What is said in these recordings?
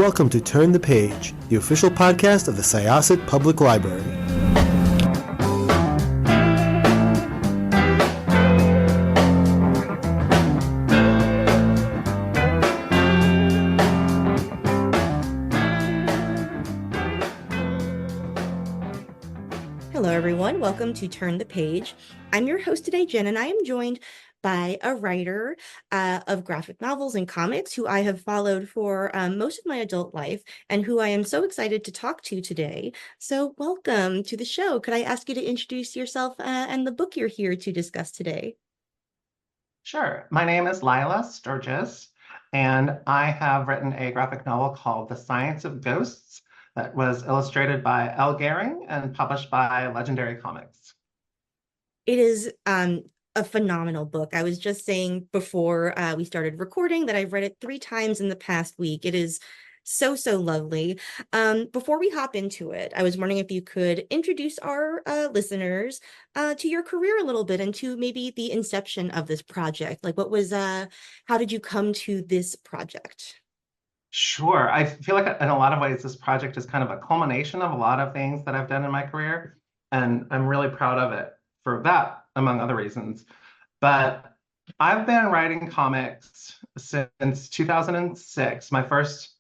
welcome to Turn the Page, the official podcast of the Syosset Public Library. Hello, everyone. Welcome to Turn the Page. I'm your host today, Jenn, and I am joined by a writer of graphic novels and comics who I have followed for most of my adult life and who I am so excited to talk to today. So welcome to the show. Could I ask you to introduce yourself and the book you're here to discuss today? Sure. My name is Lilah Sturges, and I have written a graphic novel called The Science of Ghosts that was illustrated by Elle Gehring and published by Legendary Comics. It is a phenomenal book. I was just saying before we started recording that I've read it 3 times in the past week. It is so lovely. Before we hop into it, I was wondering if you could introduce our listeners to your career a little bit and to maybe the inception of this project. Like, how did you come to this project? Sure. I feel like in a lot of ways, this project is kind of a culmination of a lot of things that I've done in my career, and I'm really proud of it for that, among other reasons. But I've been writing comics since 2006. My first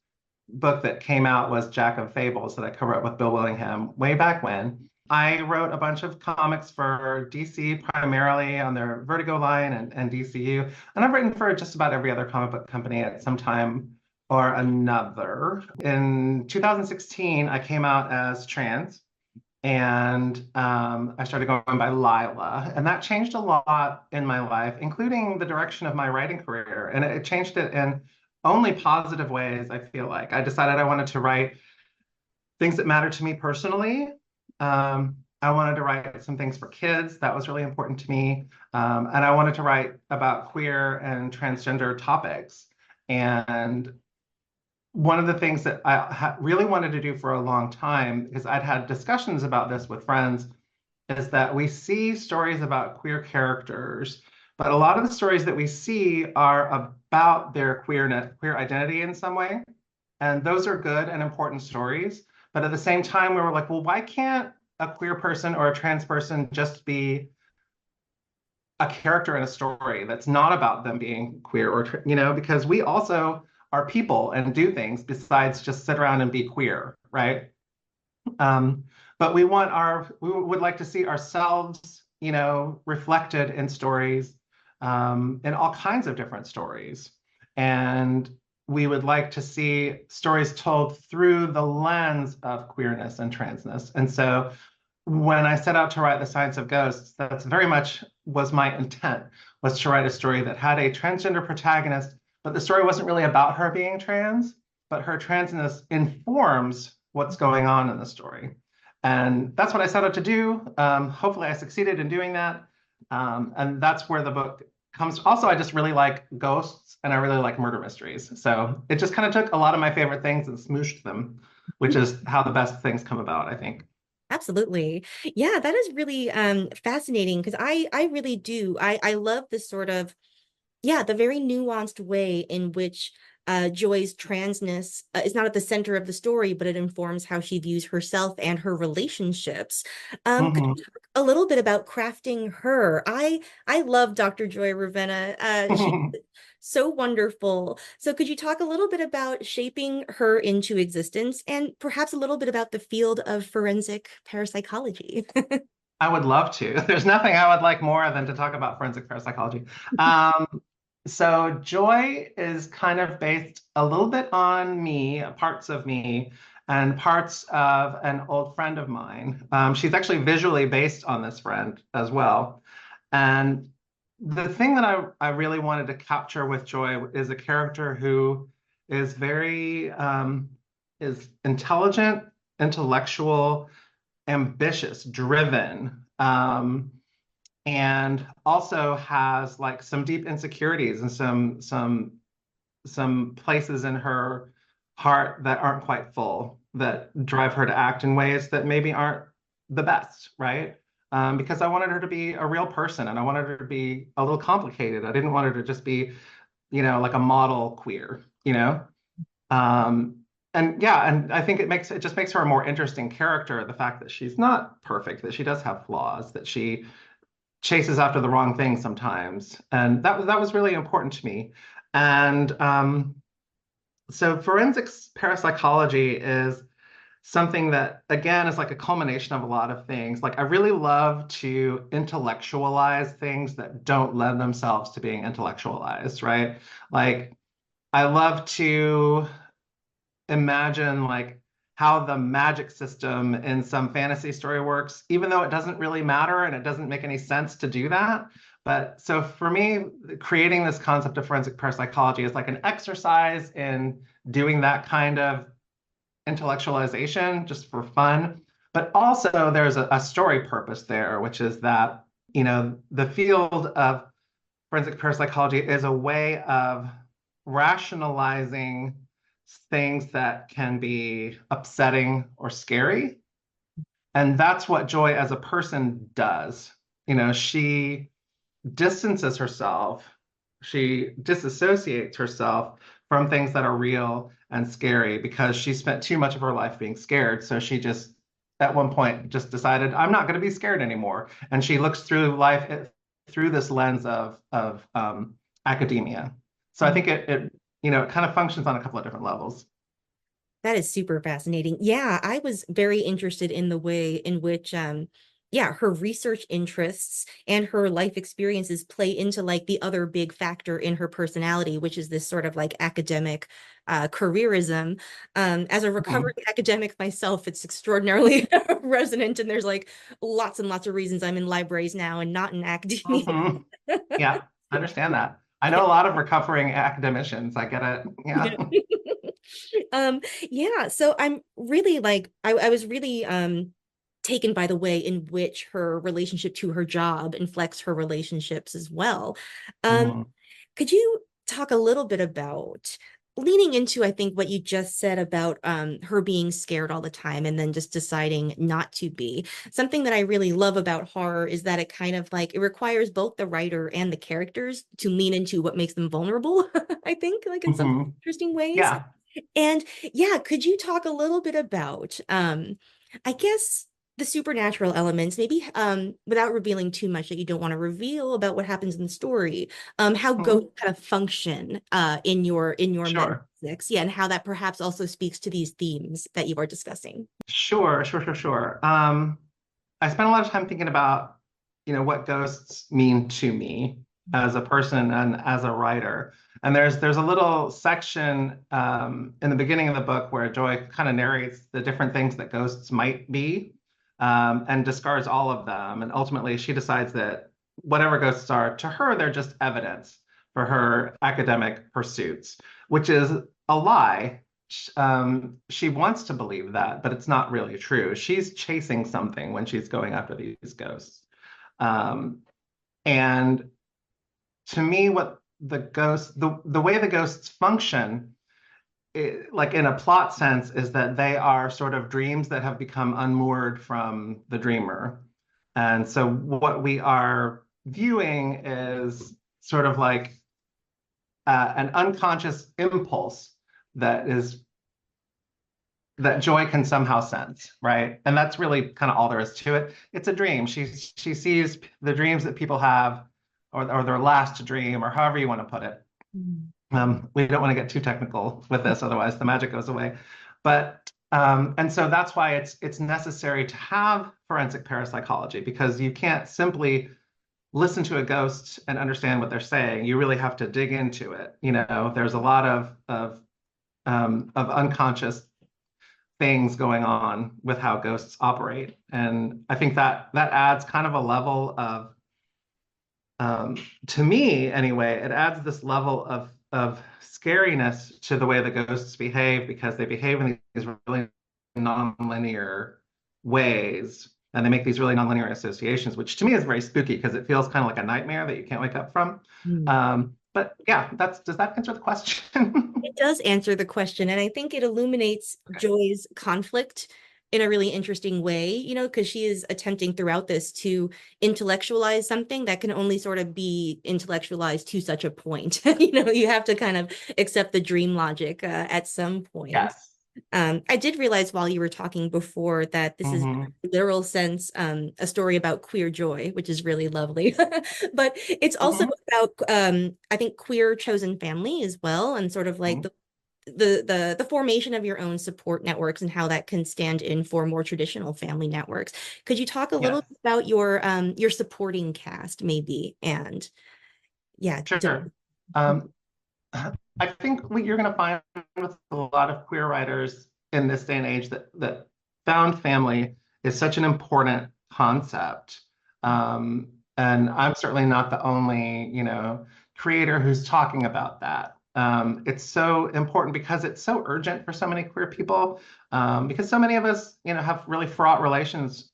book that came out was Jack of Fables that I co-wrote with Bill Willingham way back when. I wrote a bunch of comics for DC, primarily on their Vertigo line and DCU. And I've written for just about every other comic book company at some time or another. In 2016, I came out as trans, and I started going by Lilah. And that changed a lot in my life, including the direction of my writing career. And it changed it in only positive ways, I feel like. I decided I wanted to write things that matter to me personally. I wanted to write some things for kids. That was really important to me. And I wanted to write about queer and transgender topics. And one of the things that I really wanted to do for a long time, because I'd had discussions about this with friends, is that we see stories about queer characters, but a lot of the stories that we see are about their queer identity in some way. And those are good and important stories. But at the same time, we were like, well, why can't a queer person or a trans person just be a character in a story that's not about them being queer or, because we also are people and do things besides just sit around and be queer, right? But we would like to see ourselves, reflected in stories, in all kinds of different stories. And we would like to see stories told through the lens of queerness and transness. And so when I set out to write The Science of Ghosts, that's very much was my intent, was to write a story that had a transgender protagonist, but the story wasn't really about her being trans, but her transness informs what's going on in the story. And that's what I set out to do. Hopefully I succeeded in doing that. And that's where the book comes. Also, I just really like ghosts and I really like murder mysteries. So it just kind of took a lot of my favorite things and smooshed them, which is how the best things come about, I think. Absolutely. Yeah, that is really fascinating because I really do. I love this sort of, the very nuanced way in which Joy's transness is not at the center of the story, but it informs how she views herself and her relationships. Could you talk a little bit about crafting her? I love Dr. Joy Ravenna. She's so wonderful. So could you talk a little bit about shaping her into existence and perhaps a little bit about the field of forensic parapsychology? I would love to. There's nothing I would like more than to talk about forensic parapsychology. So Joy is kind of based a little bit on me, parts of me, and parts of an old friend of mine. She's actually visually based on this friend as well. And the thing that I really wanted to capture with Joy is a character who is very is intelligent, intellectual, ambitious, driven, and also has like some deep insecurities and some places in her heart that aren't quite full, that drive her to act in ways that maybe aren't the best, right? Because I wanted her to be a real person and I wanted her to be a little complicated. I didn't want her to just be, like a model queer, Um, and yeah, and I think it just makes her a more interesting character, the fact that she's not perfect, that she does have flaws, that she chases after the wrong thing sometimes. And that was really important to me. And so forensics parapsychology is something that, again, is like a culmination of a lot of things. Like, I really love to intellectualize things that don't lend themselves to being intellectualized, right? Like, I love to imagine like how the magic system in some fantasy story works, even though it doesn't really matter and it doesn't make any sense to do that. But so for me, creating this concept of forensic parapsychology is like an exercise in doing that kind of intellectualization just for fun. But also there's a story purpose there, which is that, the field of forensic parapsychology is a way of rationalizing things that can be upsetting or scary. And that's what Joy as a person does. She distances herself, she disassociates herself from things that are real and scary because she spent too much of her life being scared. So she just, at one point, just decided, I'm not going to be scared anymore. And she looks through life through this lens of academia. So I think it kind of functions on a couple of different levels. That is super fascinating. Yeah, I was very interested in the way in which yeah, her research interests and her life experiences play into like the other big factor in her personality, which is this sort of like academic careerism. As a Mhm. recovering academic myself, it's extraordinarily resonant, and there's like lots and lots of reasons I'm in libraries now and not in academia. Mhm. Yeah, I understand that. I know a lot of recovering academicians. I get it. Yeah. Yeah, so I'm really like I was really taken by the way in which her relationship to her job inflects her relationships as well. Um, Mhm. could you talk a little bit about leaning into, I think, what you just said about her being scared all the time and then just deciding not to be. Something that I really love about horror is that it kind of like it requires both the writer and the characters to lean into what makes them vulnerable, I think, like in some Mhm. interesting ways. Yeah. And yeah, could you talk a little bit about I guess the supernatural elements, maybe without revealing too much that you don't want to reveal about what happens in the story, how Mhm. ghosts kind of function in your Sure. metaphysics, yeah, and how that perhaps also speaks to these themes that you are discussing. Sure. I spent a lot of time thinking about, what ghosts mean to me as a person and as a writer. And there's a little section in the beginning of the book where Joy kind of narrates the different things that ghosts might be, and discards all of them. And ultimately, she decides that whatever ghosts are, to her, they're just evidence for her academic pursuits, which is a lie. She wants to believe that, but it's not really true. She's chasing something when she's going after these ghosts. Um, and to me, what the way the ghosts function, like in a plot sense, is that they are sort of dreams that have become unmoored from the dreamer. And so what we are viewing is sort of like an unconscious impulse that is that Joy can somehow sense, right? And that's really kind of all there is to it. It's a dream. She sees the dreams that people have, or their last dream, or however you want to put it. Mm. We don't want to get too technical with this, otherwise the magic goes away. But and so that's why it's necessary to have forensic parapsychology, because you can't simply listen to a ghost and understand what they're saying. You really have to dig into it. There's a lot of unconscious things going on with how ghosts operate. And I think that adds kind of a level of, to me anyway, it adds this level of scariness to the way the ghosts behave, because they behave in these really nonlinear ways. And they make these really nonlinear associations, which to me is very spooky because it feels kind of like a nightmare that you can't wake up from. Mm. But yeah, does that answer the question? It does answer the question, and I think it illuminates Okay. Joy's conflict in a really interesting way, because she is attempting throughout this to intellectualize something that can only sort of be intellectualized to such a point. You have to kind of accept the dream logic at some point. Yes. I did realize while you were talking before that this is, in Hmm. a literal sense, a story about queer joy, which is really lovely. But it's also Hmm. about, I think, queer chosen family as well, and sort of like the formation of your own support networks and how that can stand in for more traditional family networks. Could you talk a little Yes, bit about your supporting cast, maybe? And yeah, sure. Um, I think what you're going to find with a lot of queer writers in this day and age that found family is such an important concept. And I'm certainly not the only, creator who's talking about that. It's so important because it's so urgent for so many queer people, because so many of us, have really fraught relations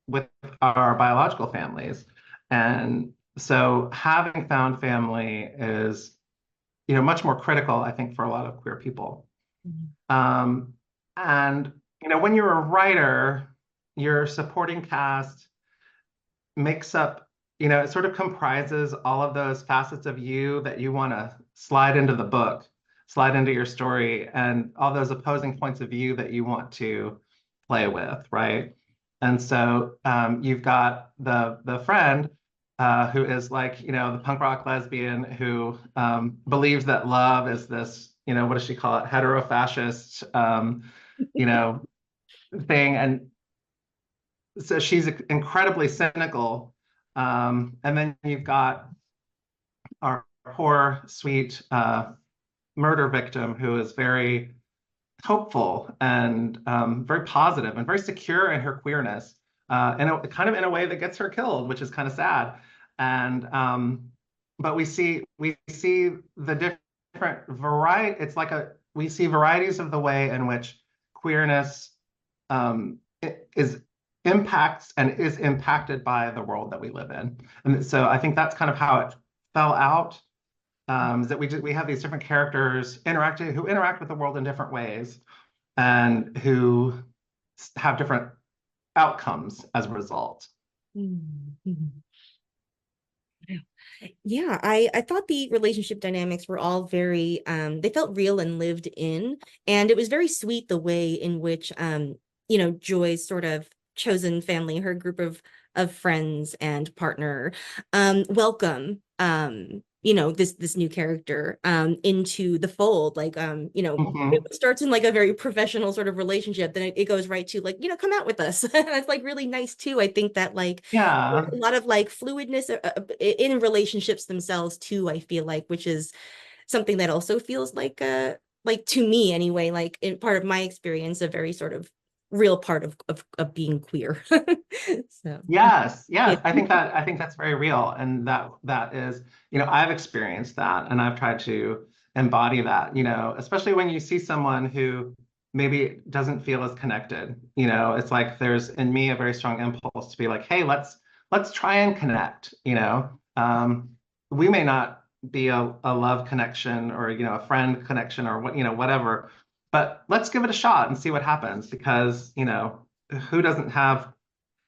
with our biological families. And so having found family is much more critical, I think, for a lot of queer people. Um, and, when you're a writer, your supporting cast makes up, it sort of comprises all of those facets of you that you want to slide into the book, slide into your story, and all those opposing points of view that you want to play with, right? And so you've got the friend who is like, the punk rock lesbian who believes that love is this, what does she call it, hetero-fascist, you know, thing, and so she's incredibly cynical. And then you've got our poor, sweet murder victim who is very hopeful and very positive and very secure in her queerness, and kind of in a way that gets her killed, which is kind of sad. And but we see the different variety. It's like we see varieties of the way in which queerness is impacts and is impacted by the world that we live in. And so I think that's kind of how it fell out. Is that we have these different characters who interact with the world in different ways and who have different outcomes as a result. Mhm. Yeah, I thought the relationship dynamics were all very they felt real and lived in, and it was very sweet the way in which Joy's sort of chosen family, her group of friends and partner, welcome this new character into the fold. Like it Hmm. starts in like a very professional sort of relationship, then it goes right to like, come out with us. And it's like really nice too. I think that like Yeah. a lot of like fluidness in relationships themselves too, I feel like, which is something that also feels like to me anyway, like in part of my experience, a very sort of real part of being queer. So Yes, yeah. yes. I think that's very real. And that is, I've experienced that and I've tried to embody that, especially when you see someone who maybe doesn't feel as connected. It's like there's in me a very strong impulse to be like, hey, let's try and connect, we may not be a love connection or a friend connection or whatever, but let's give it a shot and see what happens because who doesn't have,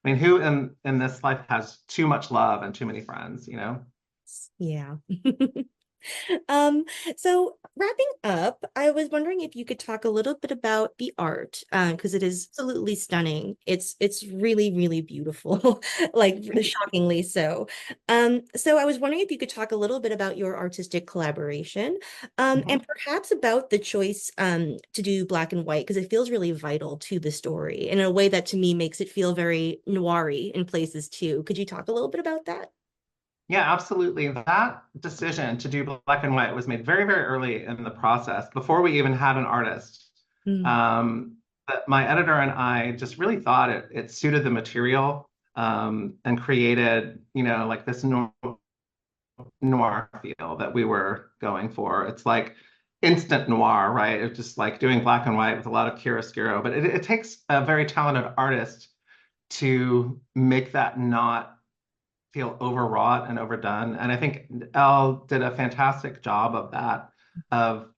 I mean, who in this life has too much love and too many friends, Yeah. Um, so wrapping up, I was wondering if you could talk a little bit about the art, because it is absolutely stunning. It's really, really beautiful, like shockingly so. So I was wondering if you could talk a little bit about your artistic collaboration, Mhm. and perhaps about the choice to do black and white, because it feels really vital to the story in a way that to me makes it feel very noir-y in places too. Could you talk a little bit about that? Yeah, absolutely. That decision to do black and white was made very, very early in the process, before we even had an artist. Mm. But my editor and I just really thought it suited the material, and created, like this noir feel that we were going for. It's like instant noir, right? It's just like doing black and white with a lot of chiaroscuro, but it takes a very talented artist to make that not feel overwrought and overdone. And I think Elle did a fantastic job of that, of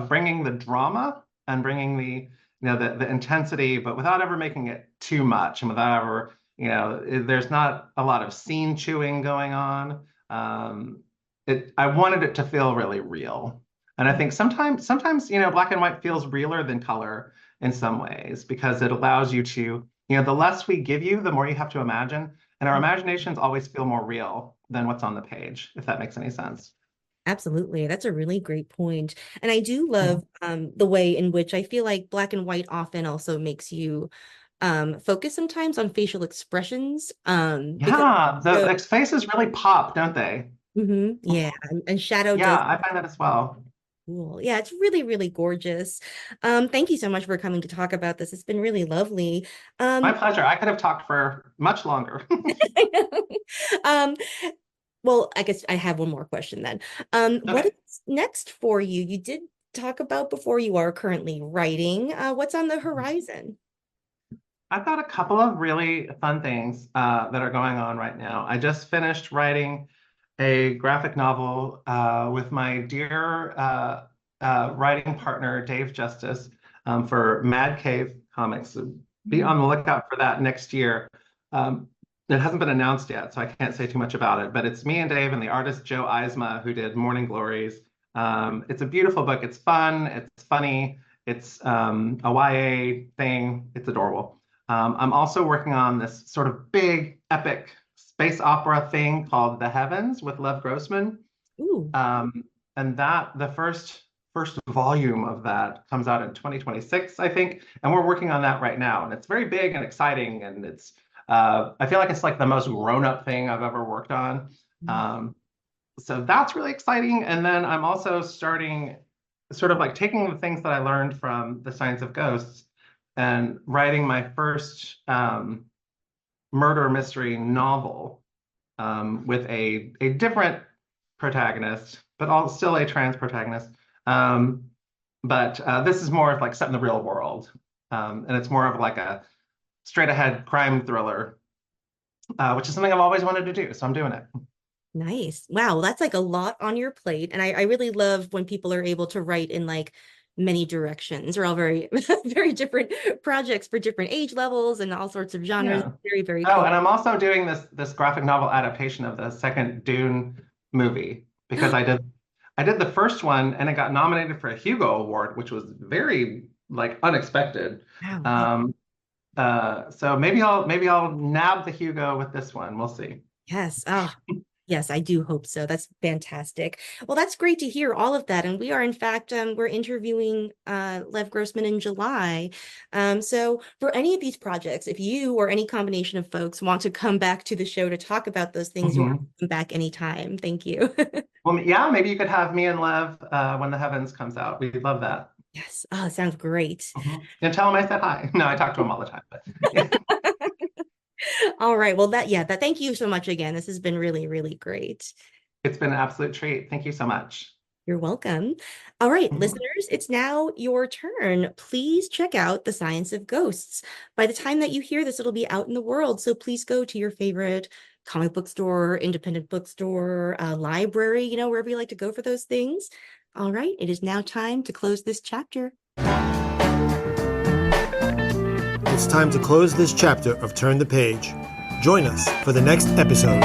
bringing the drama and bringing the intensity, but without ever making it too much and without ever, there's not a lot of scene chewing going on. I wanted it to feel really real. And I think sometimes, black and white feels realer than color in some ways because it allows you to, the less we give you, the more you have to imagine. And our imaginations always feel more real than what's on the page, if that makes any sense. Absolutely. That's a really great point. And I do love the way in which I feel like black and white often also makes you focus sometimes on facial expressions. Because Yeah, the faces really pop, don't they? yeah, and shadow Yeah, does. I find that as well. Cool. Yeah, it's really, really gorgeous. Thank you so much for coming to talk about this. It's been really lovely. My Um, pleasure. I could have talked for much longer. um, well, I guess I have one more question then. What Okay. is next for you? You did talk about before you are currently writing. What's on the horizon? I've got a couple of really fun things that are going on right now. I just finished writing a graphic novel with my dear writing partner, Dave Justice, for Mad Cave Comics. So be on the lookout for that next year. Um, it hasn't been announced yet, so I can't say too much about it, but it's me and Dave and the artist Joe Eisma, who did Morning Glories. It's a beautiful book. It's fun, it's funny, it's a YA thing. It's adorable. I'm also working on this sort of big, epic space opera thing called The Heavens with Lev Grossman. Ooh, And the first volume of that comes out in 2026, I think. And we're working on that right now. And it's very big and exciting. And I feel like it's like the most grown-up thing I've ever worked on. So that's really exciting. And then I'm also starting sort of like taking the things that I learned from the science of ghosts and writing my first murder mystery novel with a different protagonist, but all still a trans protagonist. But this is more of like set in the real world, and it's more of like a straight ahead crime thriller, which is something I've always wanted to do. So I'm doing it. nice. Wow, that's like a lot on your plate. And I really love when people are able to write in like many directions. They're all very, very different projects for different age levels and all sorts of genres. Yeah. Very, very Oh, cool. and I'm also doing this graphic novel adaptation of the second Dune movie because I did the first one and it got nominated for a Hugo Award, which was very like unexpected. Wow. Um, so maybe I'll nab the Hugo with this one. We'll see. Yes. Oh, yes, I do hope so. That's fantastic. Well, that's great to hear all of that. And we are, in fact, we're interviewing Lev Grossman in July. So for any of these projects, if you or any combination of folks want to come back to the show to talk about those things, you're Mhm. welcome back anytime. Thank you. Well, yeah, maybe you could have me and Lev when The Heavens comes out. We'd love that. Yes. Oh, it sounds great. And tell him I said hi. No, I talk to him all the time, but yeah. All right. Well, thank you so much again. This has been really, really great. It's been an absolute treat. Thank you so much. You're welcome. All right, Mhm. listeners, it's now your turn. Please check out The Science of Ghosts. By the time that you hear this, it'll be out in the world. So please go to your favorite comic book store, independent bookstore, library, wherever you like to go for those things. All right, it is now time to close this chapter. It's time to close this chapter of Turn the Page. Join us for the next episode.